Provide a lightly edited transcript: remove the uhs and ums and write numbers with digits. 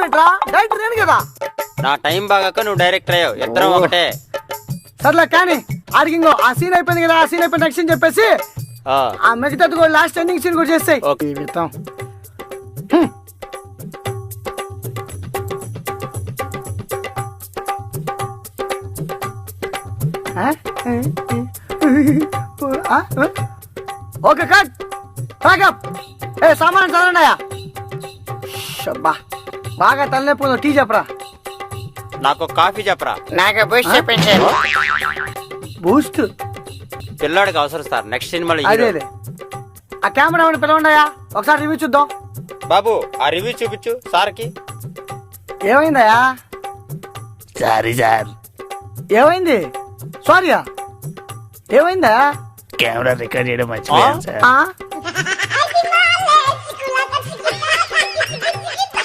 ఏంట్రా డైరెక్టర్ నేను కదా. నా టైం బాగాక నువ్వు డైరెక్టర్ అయ్యావు, ఇద్దరం ఒకటే. సర్లే కానీ ఆడికి ఇంకో ఆ సీన్ అయిపోయింది కదా, ఆ సీన్ అయిపోయిన నెక్స్ట్ సీన్ చెప్పేసి ఆ మిగతా కూడా లాస్ట్ ఎండింగ్ సీన్ కూడా చేస్తాయి. జీవితం ఓకే కట్ ప్యాకప్. ఏ సామాన్ చదవండియా. షబ్బా బాగా తలనొప్పి. టీ చెప్పరా. నాకు కాఫీ చెప్పరా. నాకు బూస్ట్ చెప్పించే. బూస్ట్ పిల్లాడికి అవసరం సార్. నెక్స్ట్ సినిమాలో అదే అదే. ఆ కెమెరా పిలవండియా, ఒకసారి రివ్యూ చూద్దాం. బాబు ఆ రివ్యూ చూపించు సార్కి. ఏమైందయా? Sorry sir. ఏమైంది? సారీయా? ఏమైందా? కెమెరా రికార్డ్ చేయడం మర్చిపోయాను సార్.